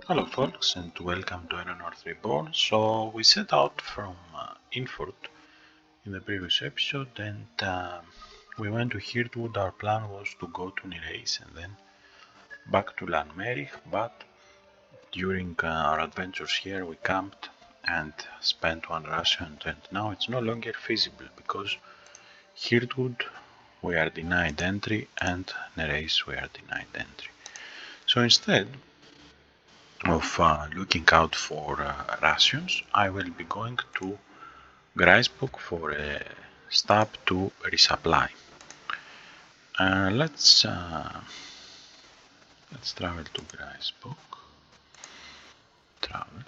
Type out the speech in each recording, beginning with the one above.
Hello folks and welcome to Erannorth Reborn. So we set out from Inford in the previous episode and we went to Heartwood. Our plan was to go to Nereis and then back to Lanmerich, but during our adventures here we camped and spent one ration, and now it's no longer feasible because Heartwood we are denied entry and Nereis we are denied entry. So instead of looking out for rations, I will be going to Greisbock for a stop to resupply. Let's travel to Greisbock. Travel.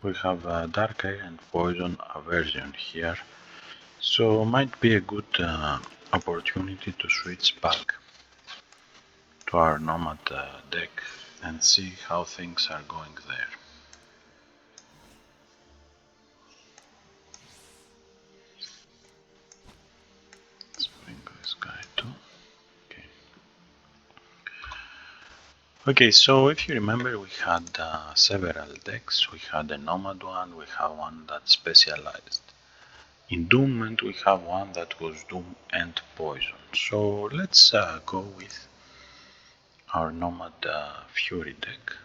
We have dark air and poison aversion here, so might be a good opportunity to switch back to our Nomad deck and see how things are going there. Let's bring this guy too. Okay, so if you remember, we had several decks. We had a Nomad one, we have one that specialized in Doom, and we have one that was Doom and Poison. So let's go with our Nomad Fury deck.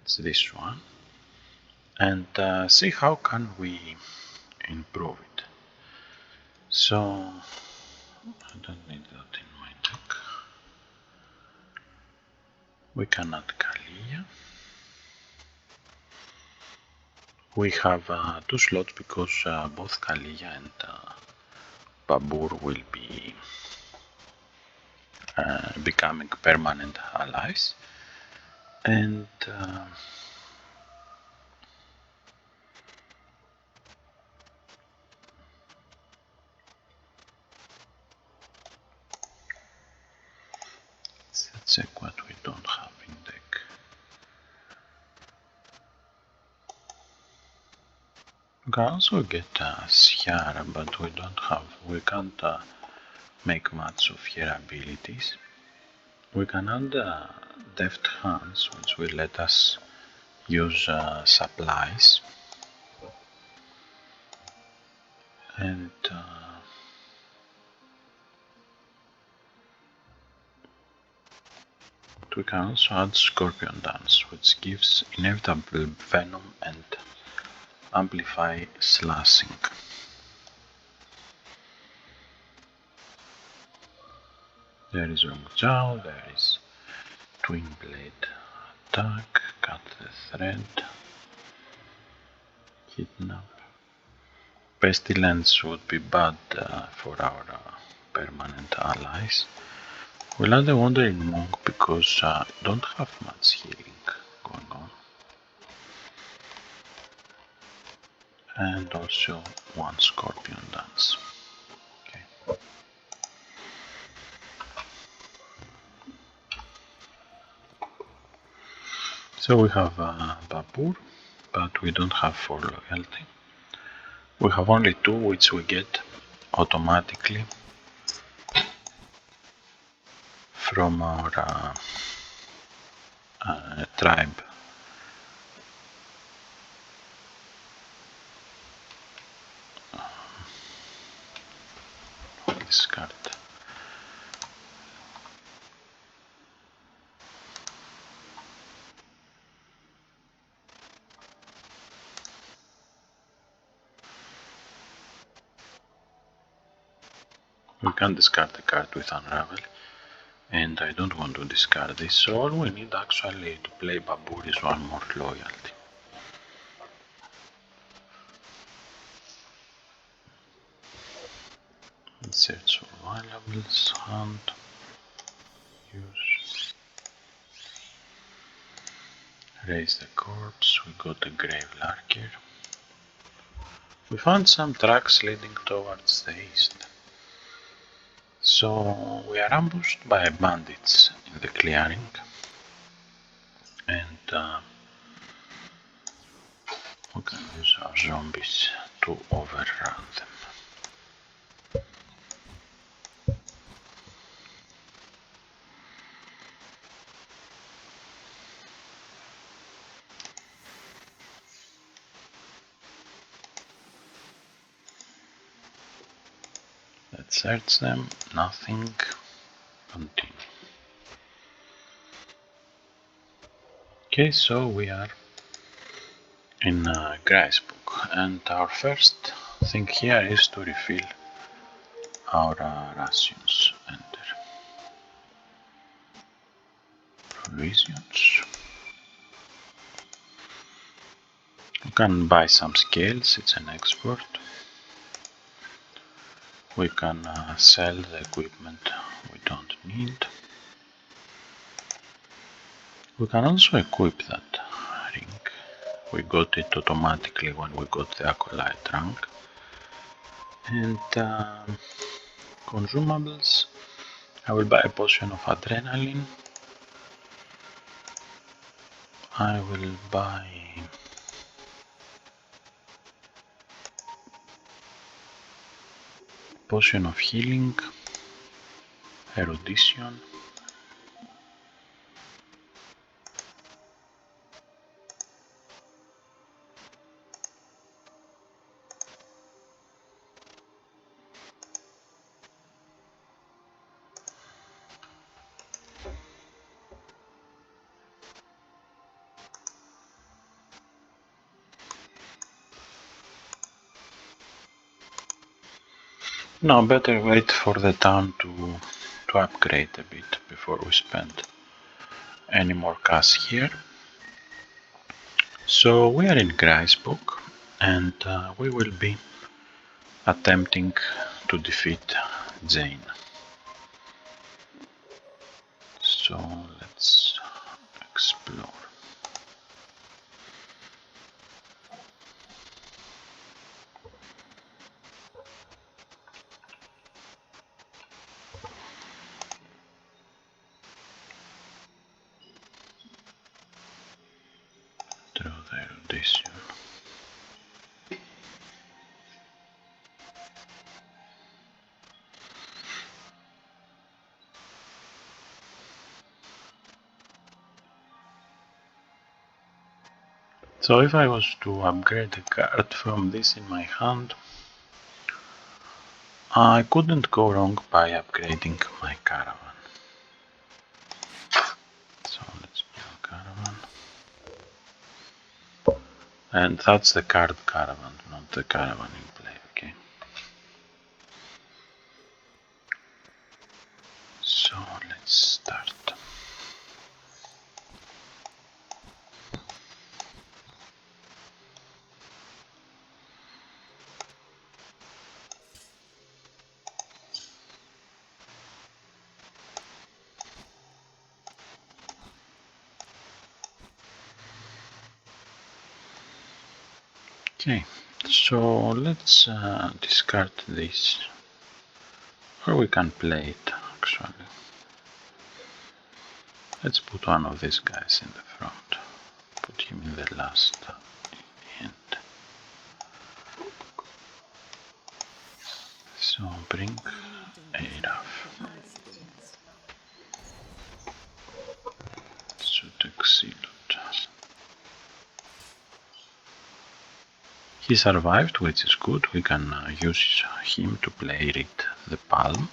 It's this one, and see how can we improve it. So I don't need that in my deck. We can add Kalia. We have two slots because both Kalia and Babur will be becoming permanent allies, and let's check what we don't have in deck. We can also get Sciara, but we can't make much of her abilities. We can add Deft Hands, which will let us use supplies, and we can also add Scorpion Dance, which gives inevitable venom and amplify slashing. There is Rongjiao, there is Twin Blade Attack, Cut the Thread, Kidnap. Pestilence would be bad for our permanent allies. We'll add a Wandering Monk because I don't have much healing going on. And also one Scorpion Dance. Okay. So we have Babur, but we don't have 4 loyalty. We have only 2, which we get automatically from our tribe. Discard. We can discard the card with Unravel, and I don't want to discard this, so all we need actually to play Babur is 1 more loyalty. Insert survivables, hunt, use, raise the corpse, we got a grave lurker. We found some tracks leading towards the east. So we are ambushed by bandits in the clearing, and we can use our zombies to overrun them. Search them, nothing, continue. Okay, so we are in Gricebook, and our first thing here is to refill our rations. Enter provisions. We can buy some scales, it's an export. We can sell the equipment we don't need. We can also equip that ring. We got it automatically when we got the Acolyte rank. And consumables, I will buy a potion of adrenaline. I will buy potion of healing, erudition. No, better wait for the town to upgrade a bit before we spend any more cash here. So we are in Gricebook, and we will be attempting to defeat Jane. So let's explore. Through the erudition. So if I was to upgrade a card from this in my hand, I couldn't go wrong by upgrading my caravan. So let's do a caravan. And that's the card caravan, not the caravan in play, okay? So let's start. Okay, so let's discard this, or we can play it actually. Let's put one of these guys in the front, put him in the last, in the end. So bring Araf. Sutexilot. He survived, which is good. We can use him to play Read the Palm.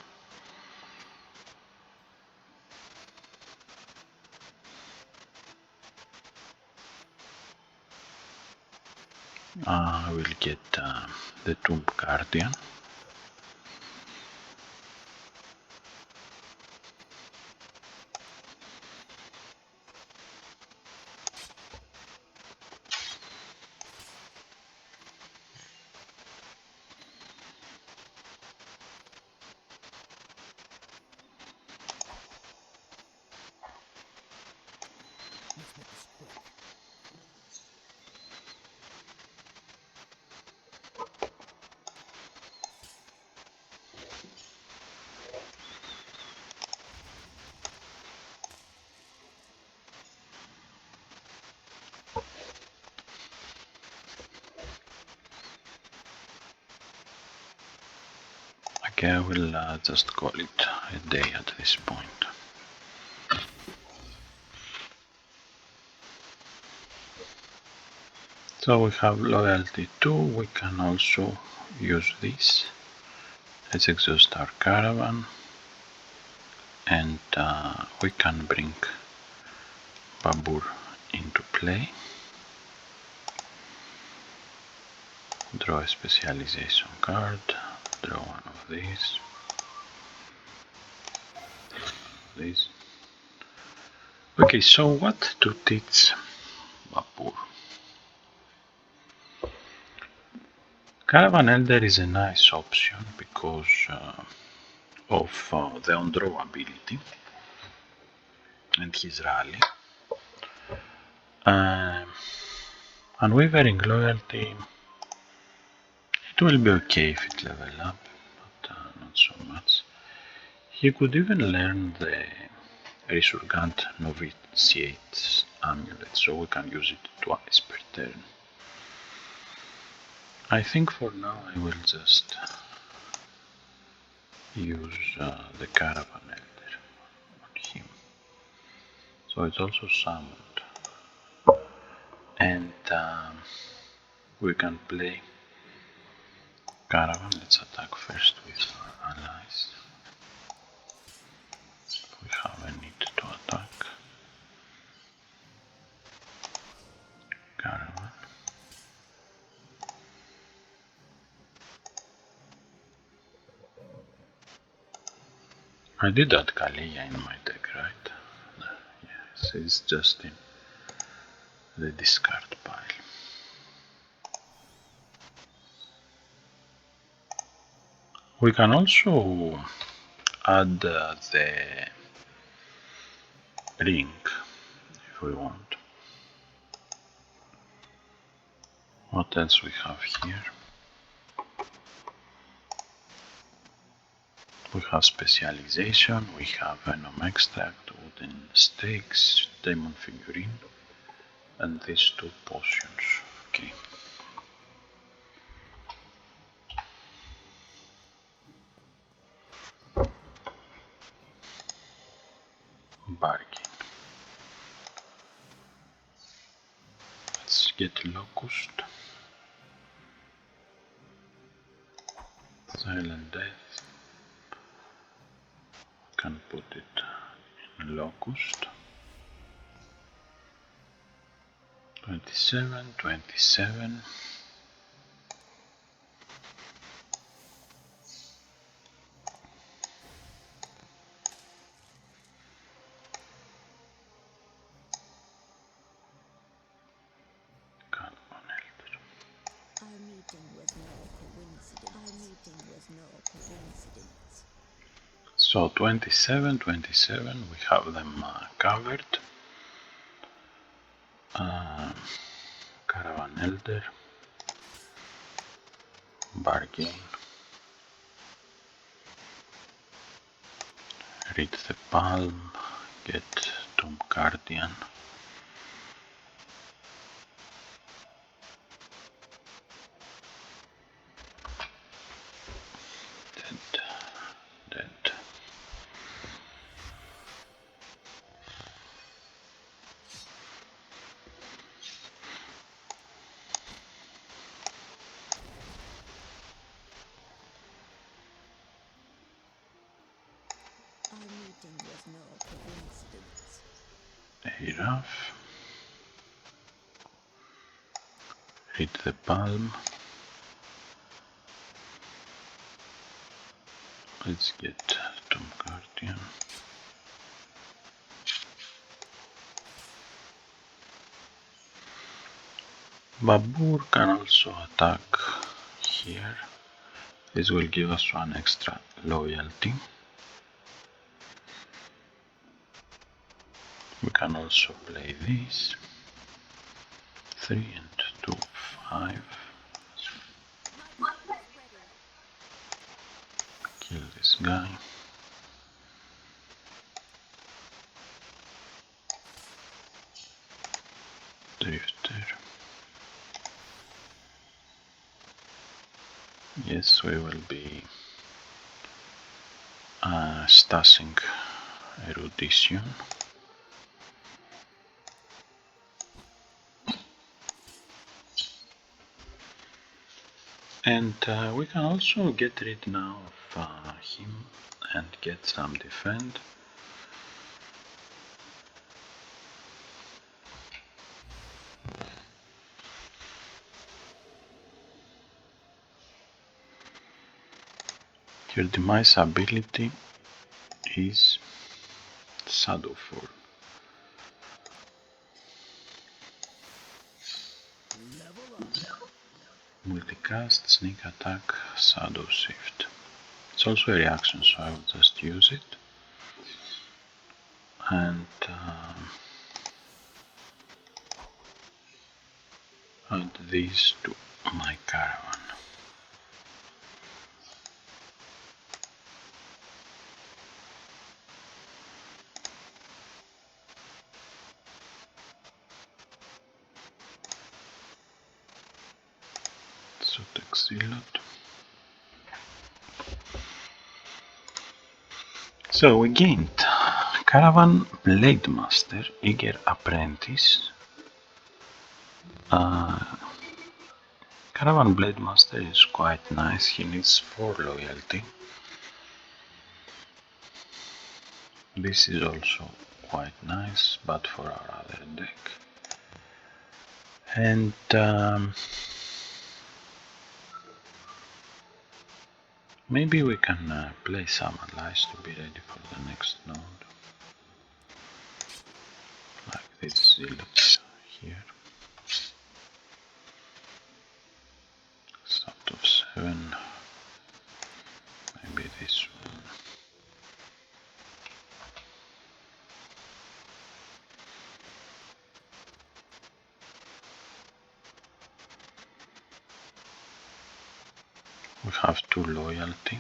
I will get the Tomb Guardian. Okay, I will just call it a day at this point. So we have loyalty 2, we can also use this Let's exhaust our caravan, and we can bring Babur into play. Draw a specialization card, draw one of these, this. Okay, so what to teach Babur? Caravan Elder is a nice option because of the on-draw ability and his rally. Unwavering Loyalty, it will be okay if it level up, but not so much. He could even learn the Resurgant Novitiate Amulet, so we can use it twice per turn. I think for now I will just use the Caravan Elder on him. So it's also summoned, and we can play Caravan. Let's attack first with our allies. We have a need to attack. Caravan. I did add Kalia in my deck, right? Yes, it's just in the discard pile. We can also add the ring if we want. What else we have here? We have specialization, we have venom extract, wooden stakes, demon figurine, and these two potions. Okay. Bargain. Let's get Locust. Silent Death. Can put it in Locust. 27, 27. So 27, 27, we have them covered. Caravan Elder, Bargain, Read the Palm, get Tomb Guardian. Dead. Our meeting was no coincidence. Giraffe. Read the Palm. Let's get Tomb Guardian. Babur can also attack here. This will give us one extra loyalty. We can also play this. 3 and 2, 5. Kill this guy. Drifter. Yes, we will be stashing erudition. And we can also get rid now of him and get some defend. Your demise ability is Shadowfall. Level up. Multicast, sneak attack, shadow shift. It's also a reaction, so I will just use it. And add these to my caravan. So Exilot. So we gained Caravan Blade Master, Eager Apprentice. Caravan Blade Master is quite nice, he needs 4 loyalty. This is also quite nice, but for our other deck. And maybe we can play some allies to be ready for the next node. Like this Zealot here. Out of 7. Maybe this one. We have 2 loyalty.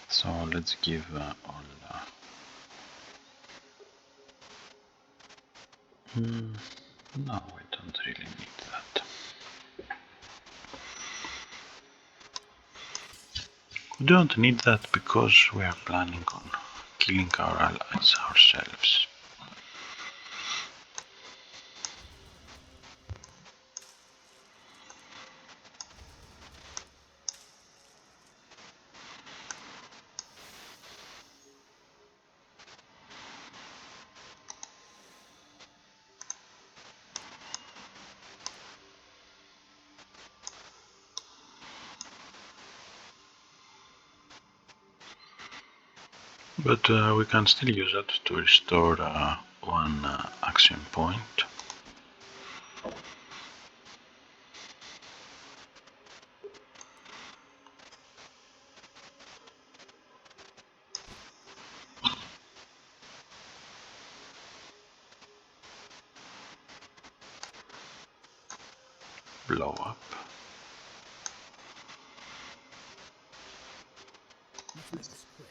So let's give all no, we don't really need that. We don't need that because we are planning on killing our allies ourselves. But we can still use it to restore 1 action point. Blow up. Let's make this quick.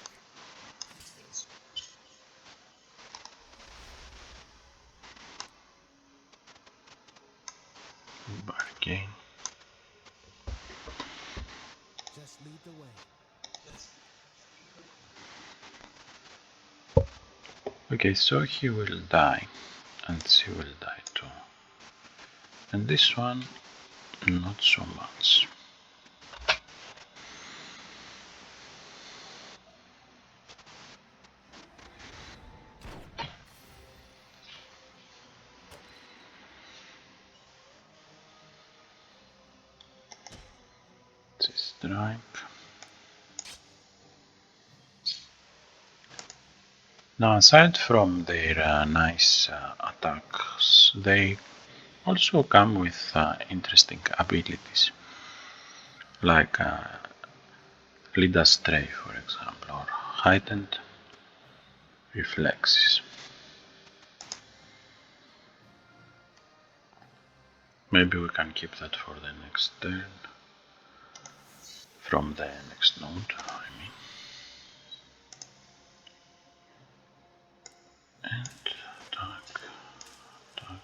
Bargain. Just lead the way. Okay, so he will die, and she will die too. And this one, not so much. This strike. Now, aside from their nice attacks, they also come with interesting abilities, like lead astray, for example, or heightened reflexes. Maybe we can keep that for the next turn, from the next node, I mean. And attack, attack.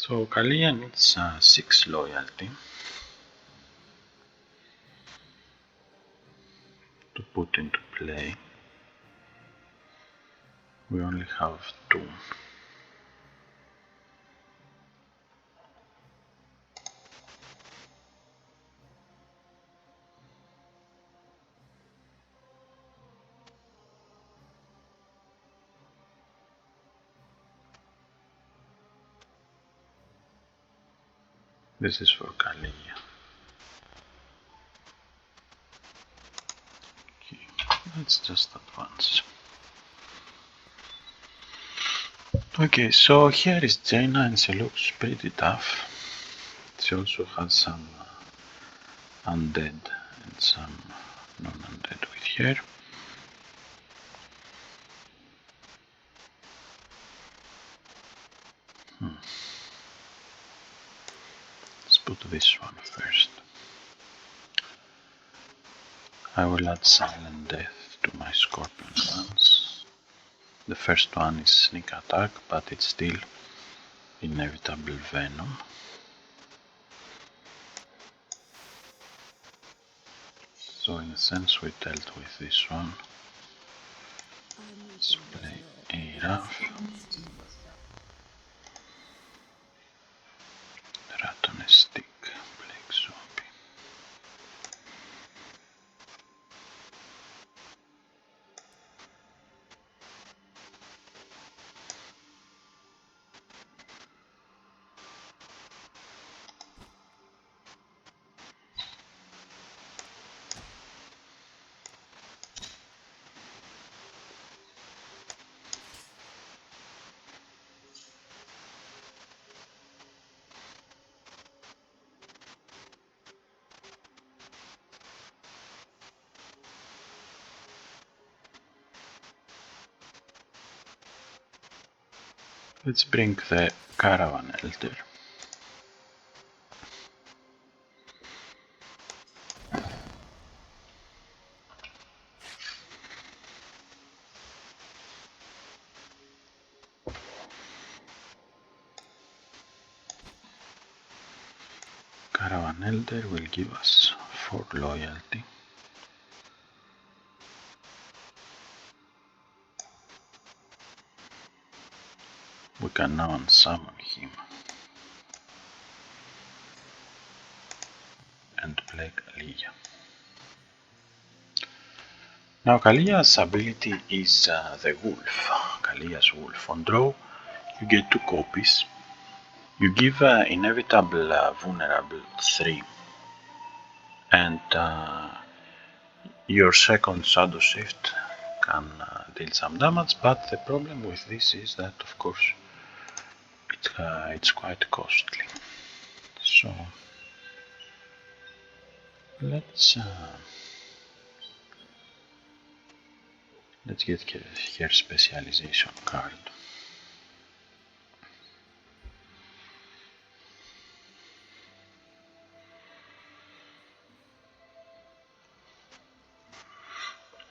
So Kalia needs 6 loyalty to put into play. We only have 2. This is for Kalia. Okay, let's just advance. Okay, so here is Jaina and she looks pretty tough. She also has some undead and some non-undead with her. Let's put this one first. I will add Silent Death to my Scorpion ones. The first one is Sneak Attack, but it's still Inevitable Venom. So in a sense we dealt with this one. Let's play Erannorth. Rat on a stick, Plague Zombie. Let's bring the Caravan Elder. Caravan Elder will give us 4 loyalty. We can now unsummon him and play Kalia. Now Kalia's ability is the Wolf, Kalia's Wolf. On draw you get 2 copies. You give Inevitable Vulnerable 3 and your second Shadow Shift can deal some damage, but the problem with this is that of course it's quite costly. So let's get her specialization card.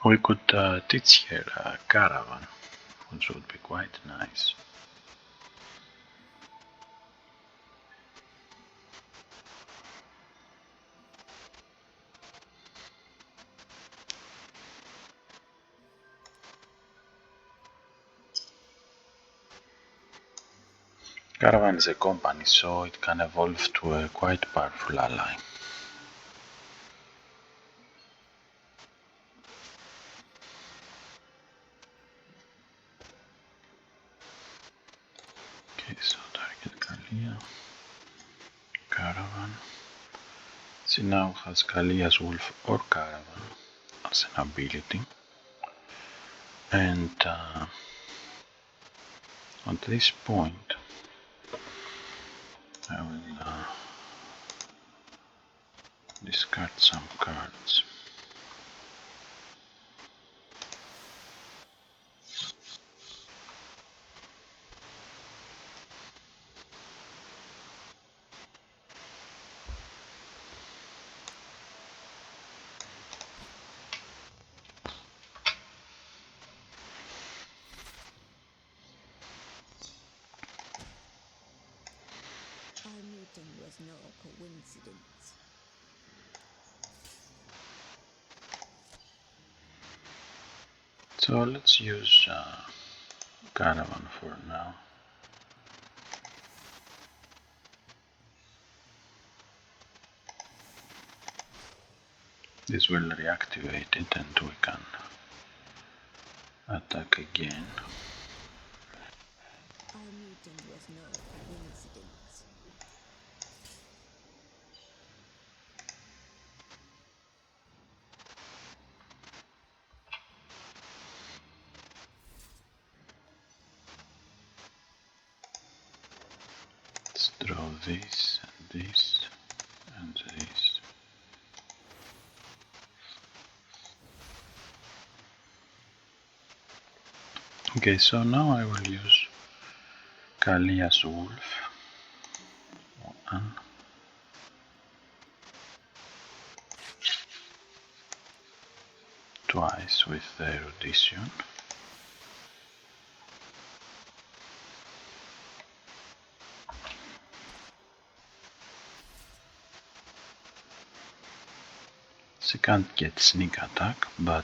We could teach her Caravan, which would be quite nice. Caravan is a company, so it can evolve to a quite powerful ally. Okay, so target Kalia, Caravan. She now has Kalia's Wolf or Caravan as an ability. And at this point I will discard some cards. meeting was no coincidence. So let's use Caravan for now. This will reactivate it and we can attack again. Our meeting was no coincidence. Let's draw this and this and this. Okay, so now I will use Kalia's Wolf. One. Twice with the erudition. She can't get sneak attack, but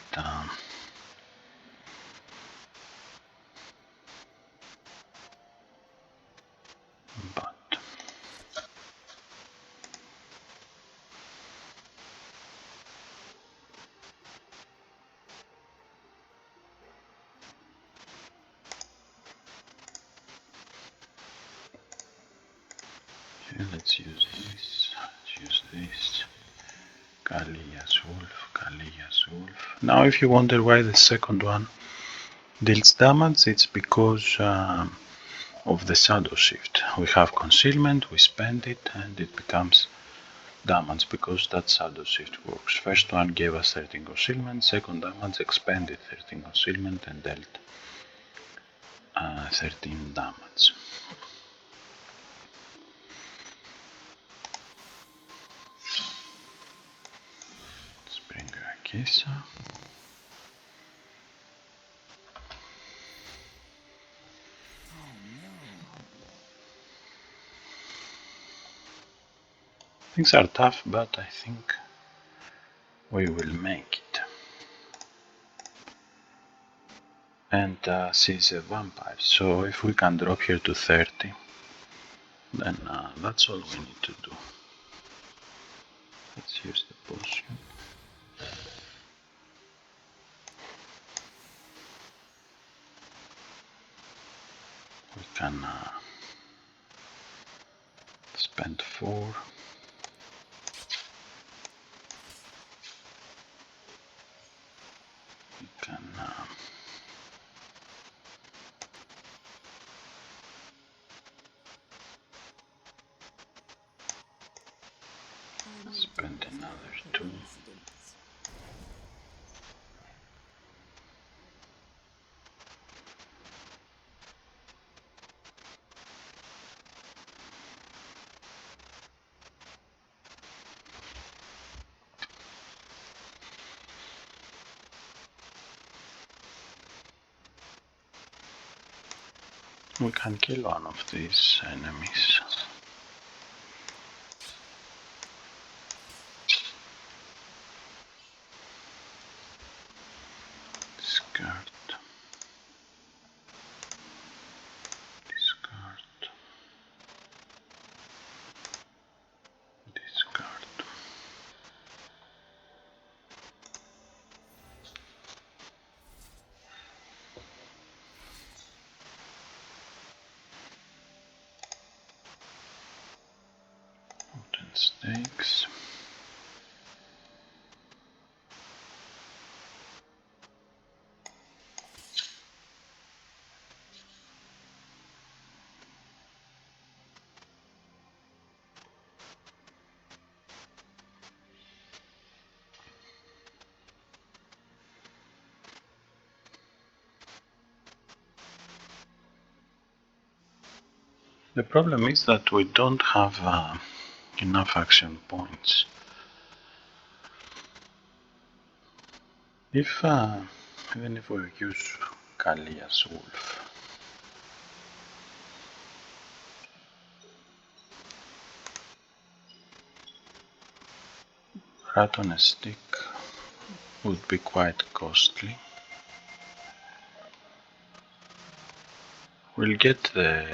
okay, let's use this. Let's use this. Kalia's Wolf, Kalia's Wolf. Now if you wonder why the second one deals damage, it's because of the shadow shift. We have concealment, we spend it, and it becomes damage because that shadow shift works. First one gave us 13 concealment, second damage expanded 13 concealment and dealt 13 damage. Let's bring Rakesa. Things are tough, but I think we will make it. And she's a vampire, so if we can drop here to 30, then that's all we need to do. Let's use the potion. We can spend 4. We can spend another 2. We can kill one of these enemies. Discard. Discard. Discard. Wooden stakes. The problem is that we don't have enough action points. If even if we use Kalia's Wolf, Rat on a stick would be quite costly. We'll get the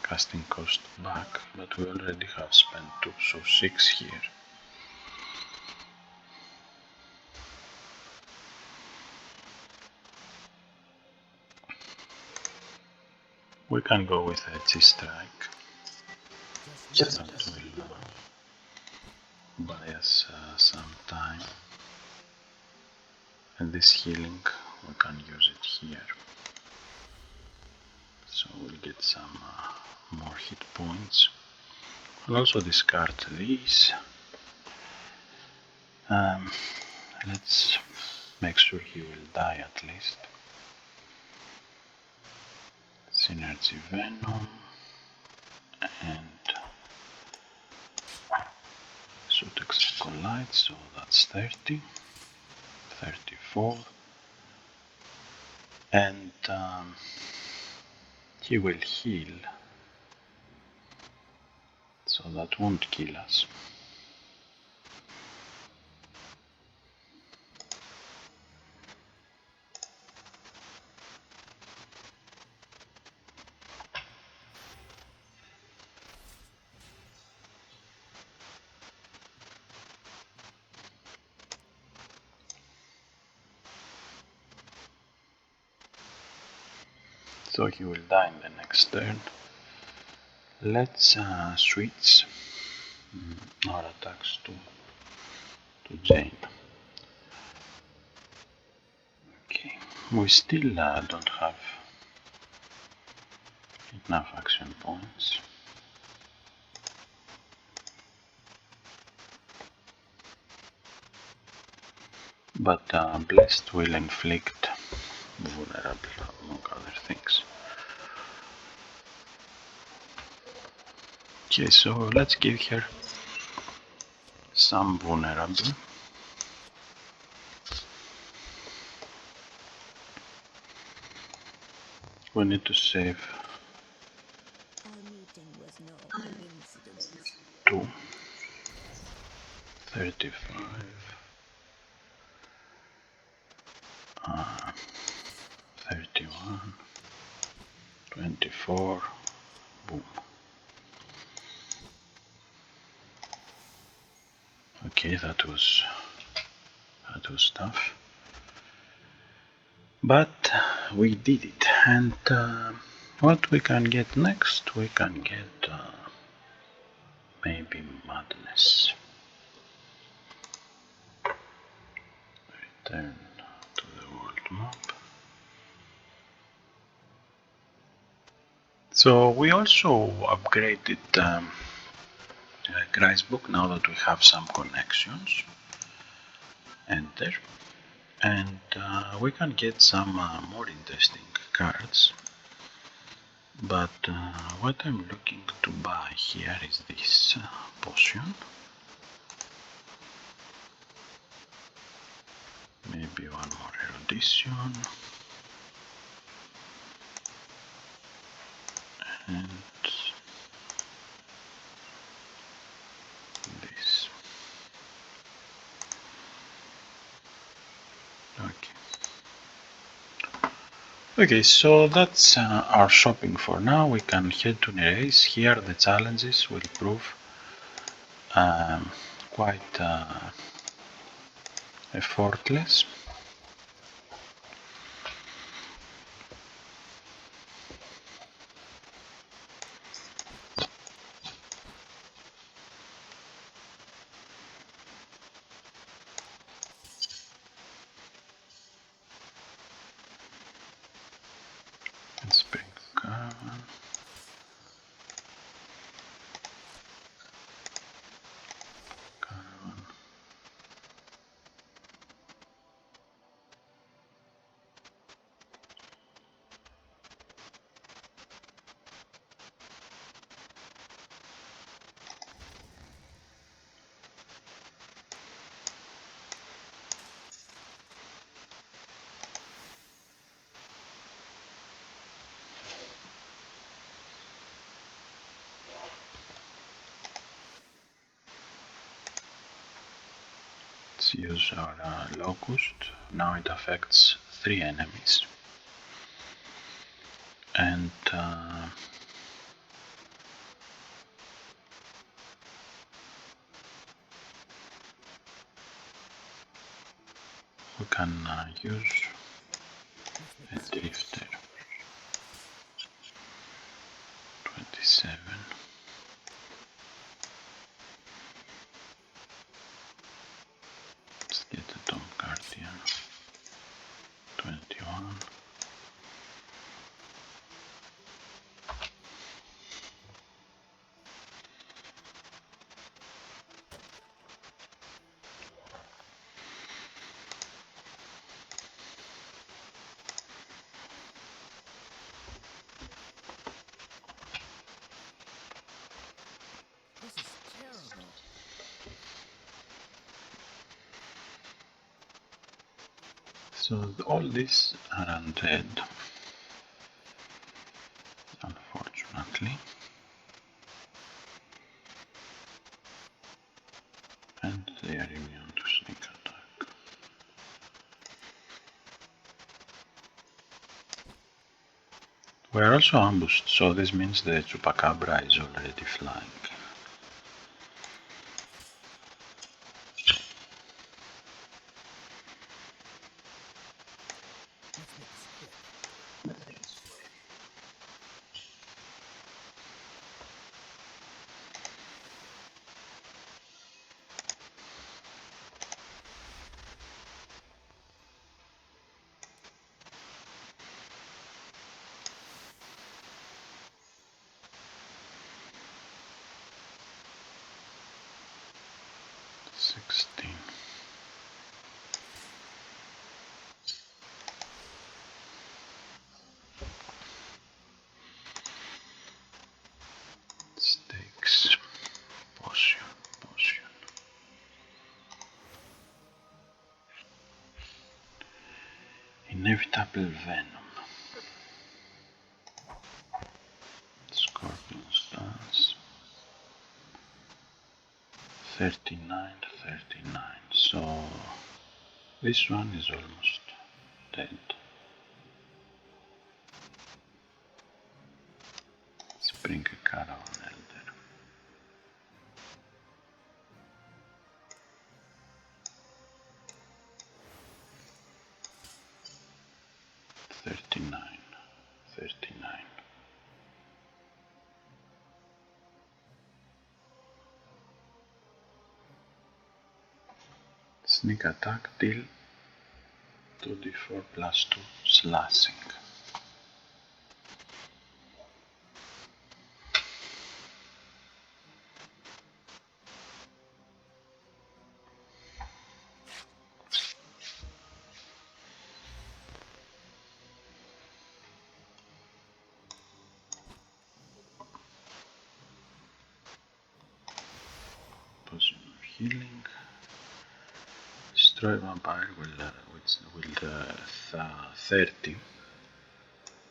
casting cost back, but we already have spent 2, so 6 here. We can go with a G-Strike. Just That will buy us some time. And this healing, we can use it here. So we'll get some more hit points. We'll also discard these. Let's make sure he will die at least. Synergy Venom and Sutex Collide, so that's 30, 34, and he will heal, so that won't kill us. So he will die in the next turn. Let's switch our attacks to Jane. Okay, we still don't have enough action points. But Blessed will inflict vulnerable among other things. Okay, so let's give her some vulnerable. We need to save Our meeting was no coincidence. 2, 35, 31, 24, boom. Okay, that was tough. But we did it, and what we can get next, we can get maybe Madness. Return to the world map. So we also upgraded Gry's book now that we have some connections. Enter. And we can get some more interesting cards. But what I'm looking to buy here is this potion. Maybe one more erudition. And this. Okay, so that's our shopping for now. We can head to Nereis. Here the challenges will prove quite effortless. Let's bring caravan. Let's use our locust. Now it affects 3 enemies. And we can use a drifter. 27. Let's get a Tom Guardian. 21. This is terrible. So all these are undead, unfortunately, and they are immune to sneak attack. We are also ambushed, so this means the Chupacabra is already flying. Let's make this quick. 16. Stakes. Potion. Inevitable venom. Scorpion stance. 39. So this one is almost dead. Let's bring a Caravan Elder. 39. Sneak attack deal 2d4 plus 2 slashing. Potion of healing. Destroy vampire will 30.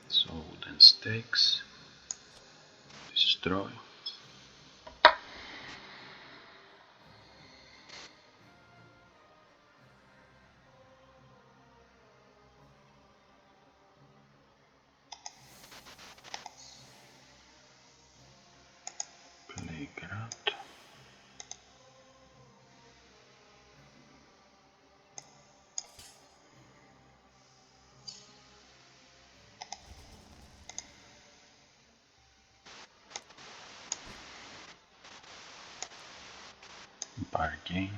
So then stakes. Destroy. Plaguelord. Bargain.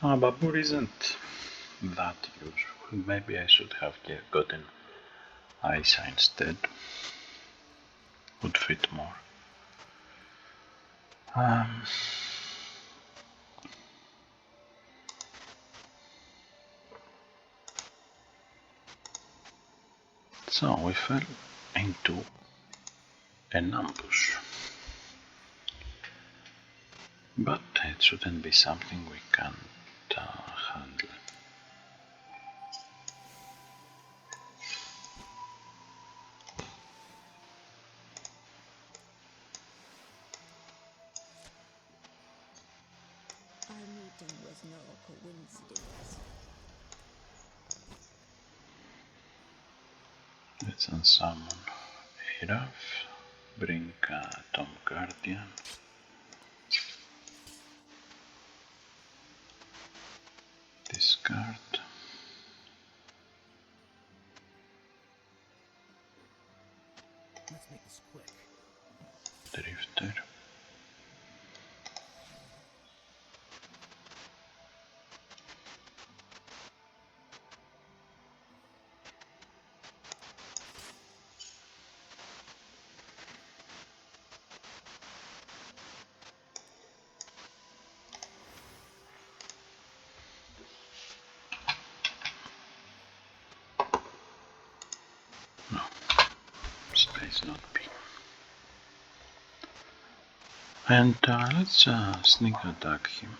Babur isn't that useful. Maybe I should have gotten Isa instead. Would fit more. So we fell into an ambush. But it shouldn't be something we can't handle. Our meeting was no coincidence. Let's unsummon Erannorth, bring Tom Guardian, discard, Let's make this quick. Drifter, no, space not B. And let's sneak attack him.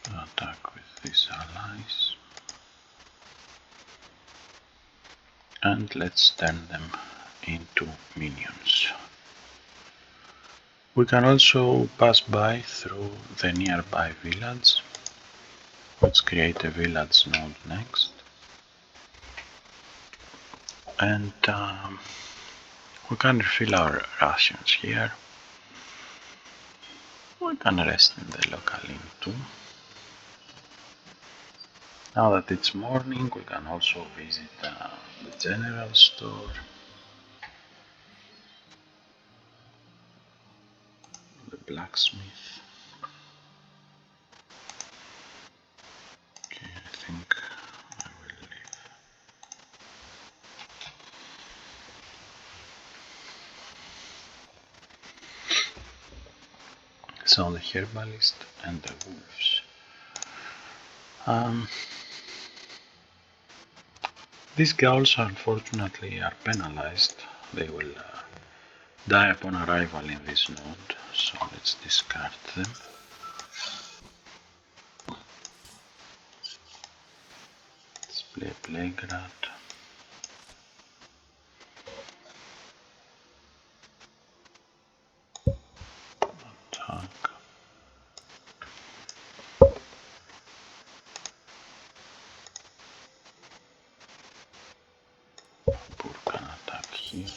Attack with these allies. And let's turn them into minions. We can also pass by through the nearby village. Let's create a village node next. And we can refill our rations here. We can rest in the local inn too. Now that it's morning, we can also visit the general store. The blacksmith. Okay, I think I will leave. So the herbalist and the wolves. These ghouls unfortunately are penalized. They will die upon arrival in this node, so let's discard them. Let's play Plaguelord. Attack. Poor can attack here.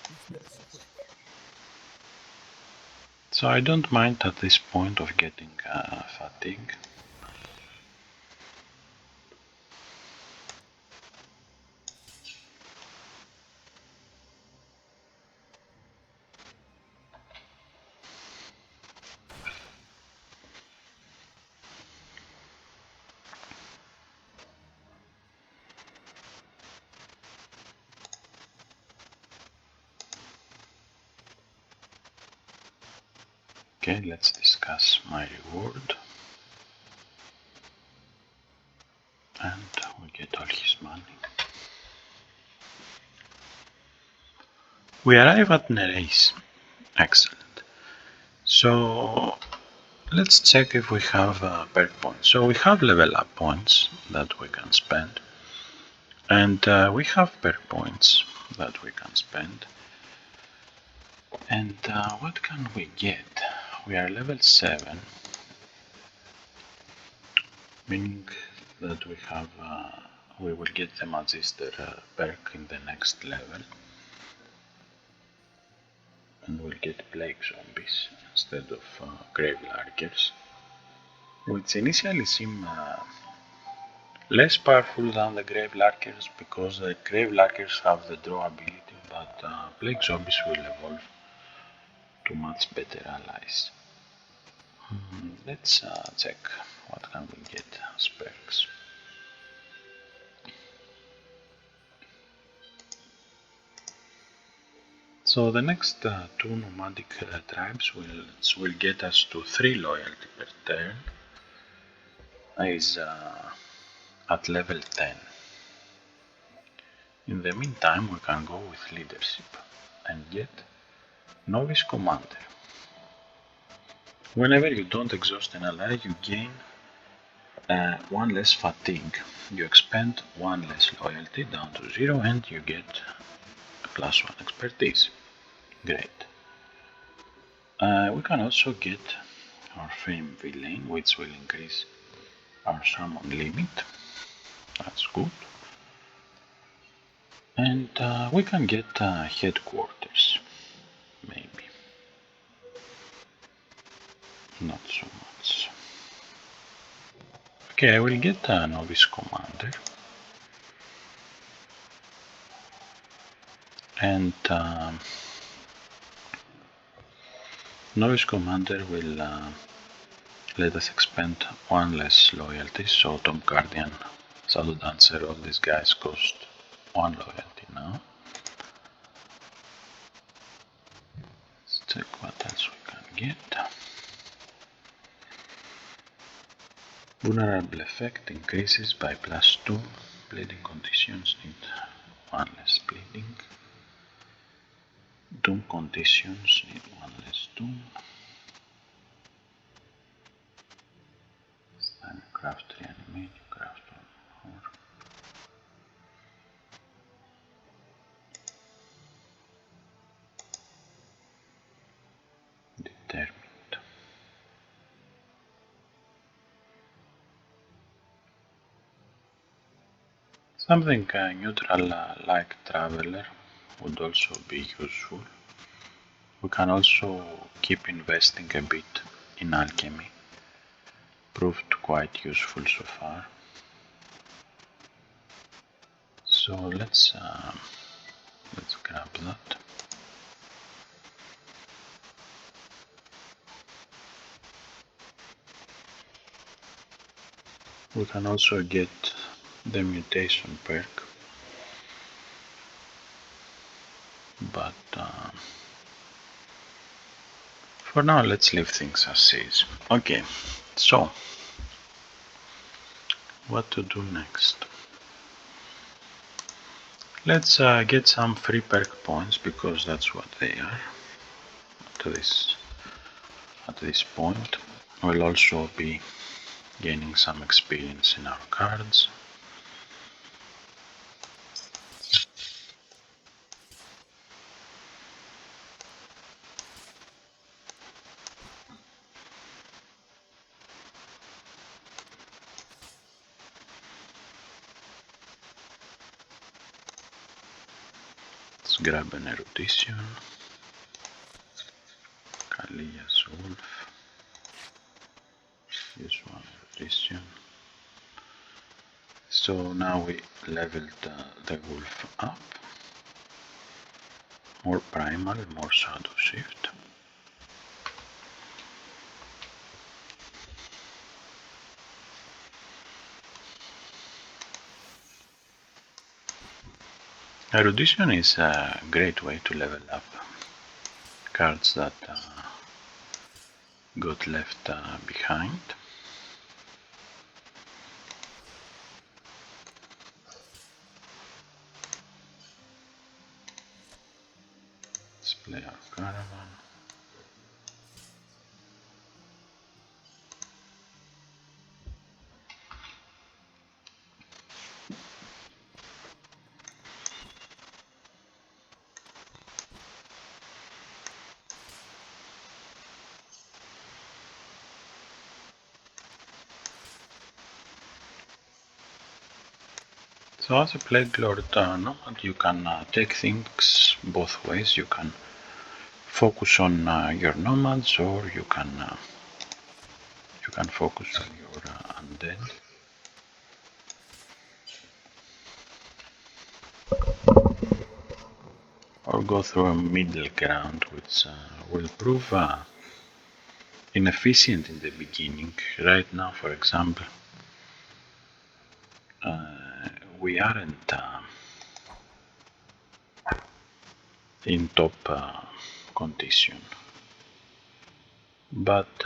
Let's make this quick. So I don't mind at this point of getting fatigue. Okay, let's discuss my reward. And we get all his money. We arrive at Nereis. Excellent. So let's check if we have perk points. So we have level up points that we can spend. And we have perk points that we can spend. And what can we get? We are level 7, meaning that we will get the Magister perk in the next level. And we'll get Plague Zombies instead of Grave Lurkers, which initially seem less powerful than the Grave Lurkers because the Grave Lurkers have the draw ability, but Plague Zombies will evolve to much better allies. Let's check what can we get as perks. So the next two nomadic tribes will get us to 3 loyalty per turn. Is at level 10. In the meantime, we can go with leadership and get novice commander. Whenever you don't exhaust an ally, you gain 1 less fatigue. You expend 1 less loyalty down to 0 and you get a +1 expertise. Great. We can also get our Fame Villain, which will increase our summon limit. That's good. And we can get headquarters, maybe. Not so much. Okay, I will get a novice commander. And novice commander will let us expend 1 less loyalty, so Tom Guardian, Shadow Dancer, all these guys cost 1 loyalty now. Let's check what else we can get. Vulnerable effect increases by +2. Bleeding conditions need 1 less bleeding. Doom conditions need 1 less doom. It's time to craft reanimate, you craft 1 more. Determined. Something neutral like Traveler would also be useful. We can also keep investing a bit in alchemy. Proved quite useful so far. So let's grab that. We can also get the mutation perk, but for now let's leave things as is. Okay, so what to do next? Let's get some free perk points because that's what they are at this point. We'll also be gaining some experience in our cards. Let's grab an erudition. Kalia's wolf. Use 1 erudition. So now we leveled the wolf up. More primal, more shadow shift. Erudition is a great way to level up cards that got left behind. Let's play our caravan. So as a Plaguelord Nomad, you can take things both ways. You can focus on your nomads, or you can focus on your undead. Or go through a middle ground, which will prove inefficient in the beginning. Right now, for example, we aren't in top condition, but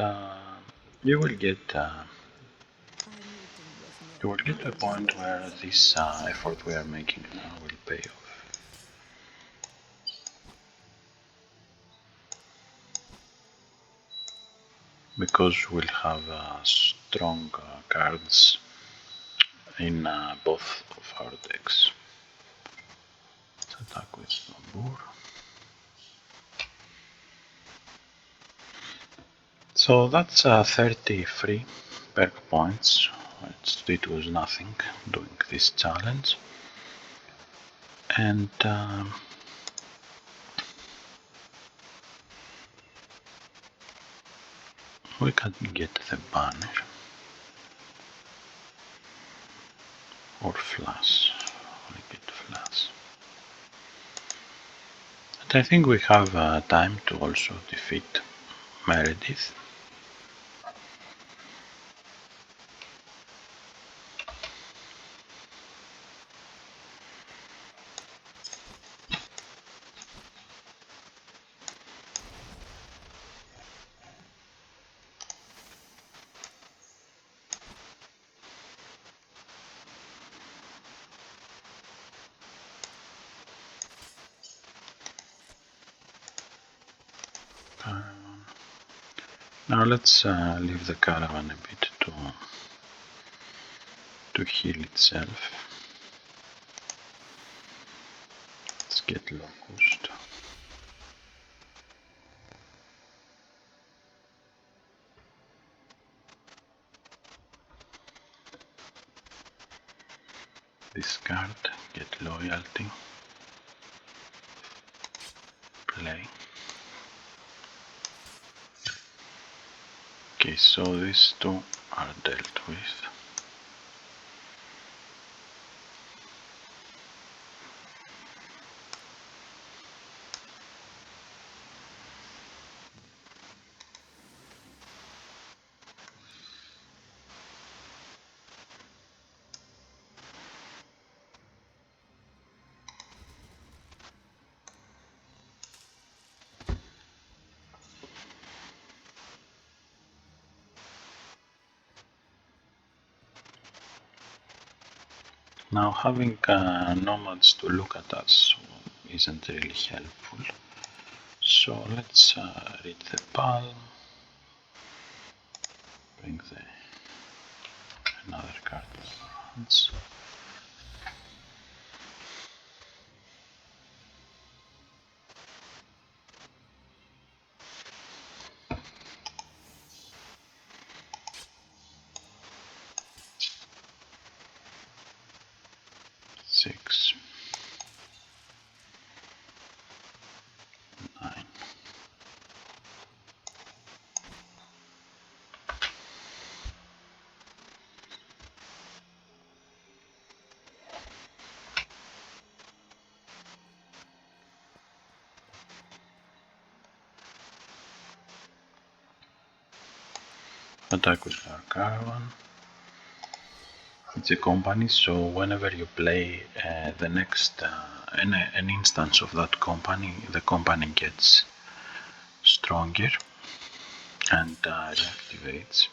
you will get Our meeting was no You will get to a point where this effort we are making now will pay off. Because we'll have strong cards in both of our decks. Let's attack with Bambur. So that's 30 free perk points. It was nothing doing this challenge. And we can get the banner or flash. We get flash. And I think we have time to also defeat Meredith. Now let's leave the caravan a bit to heal itself. Let's get Locust. Discard, get loyalty, play. Okay, so these two are dealt with. Now having nomads to look at us isn't really helpful. So let's read the palm, bring another card in our hands. Six, 9. Attack with our caravan. It's a company, so whenever you play the next an instance of that company, the company gets stronger and reactivates.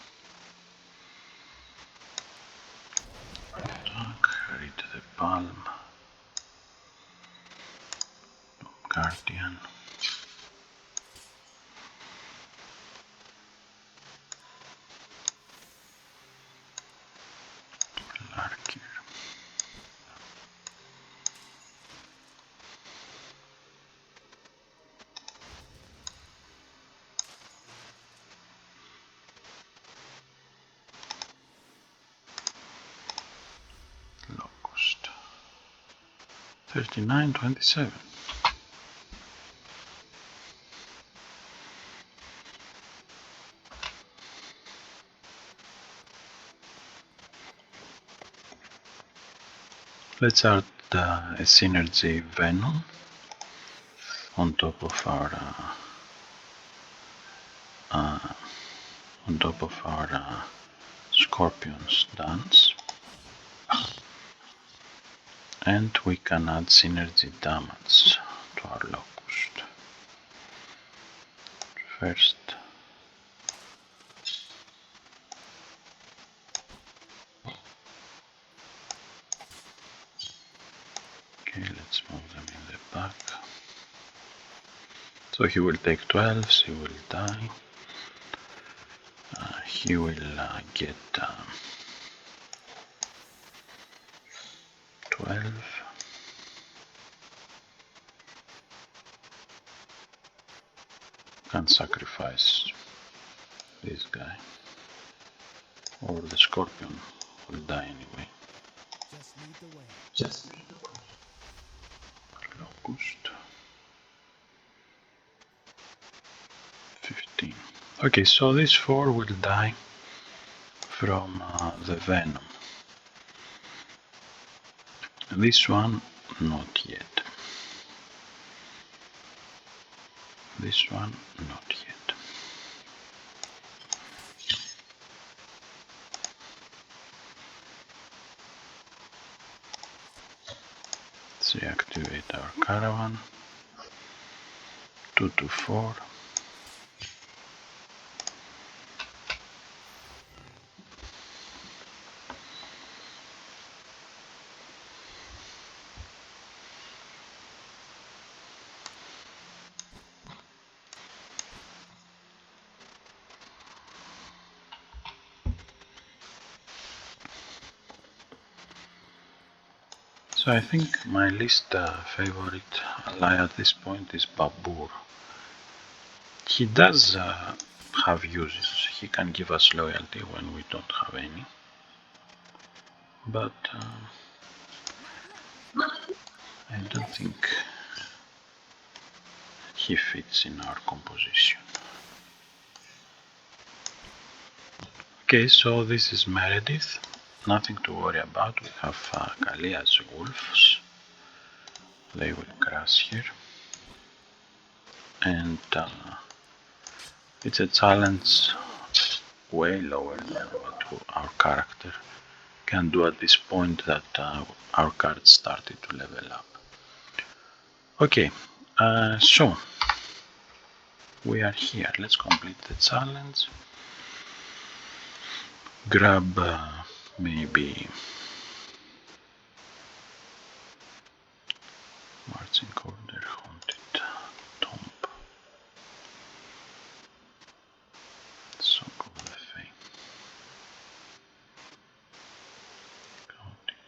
Attack, read the palm, guardian. Larkir. Locust. 39-27. Let's add a synergy venom on top of our scorpion's dance, and we can add synergy damage to our locust. First, Okay, let's move them in the back. So he will take 12, she will die. He will get 12. Can't sacrifice this guy. Or the scorpion will die anyway. Just lead the way. Just Locust. 15. Okay, so these 4 will die from the venom. This one, not yet. This one, not yet. Let's reactivate our caravan. 2 to 4. So I think my least favorite ally at this point is Babur. He does have uses. He can give us loyalty when we don't have any. But I don't think he fits in our composition. Okay, so this is Meredith. Nothing to worry about. We have Kalia's wolves. They will crash here. And it's a challenge way lower than what our character can do at this point that our cards started to level up. Okay, so we are here. Let's complete the challenge. Grab maybe marching order, haunted tomb, song of the fame, chaotic.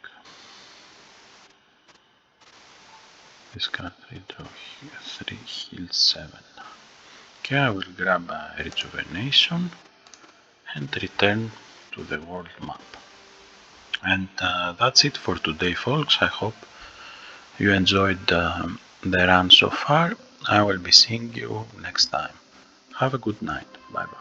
Discard 3, draw 3, heal 7. Okay, I will grab rejuvenation and return to the world map. And that's it for today, folks. I hope you enjoyed the run so far. I will be seeing you next time. Have a good night. Bye bye.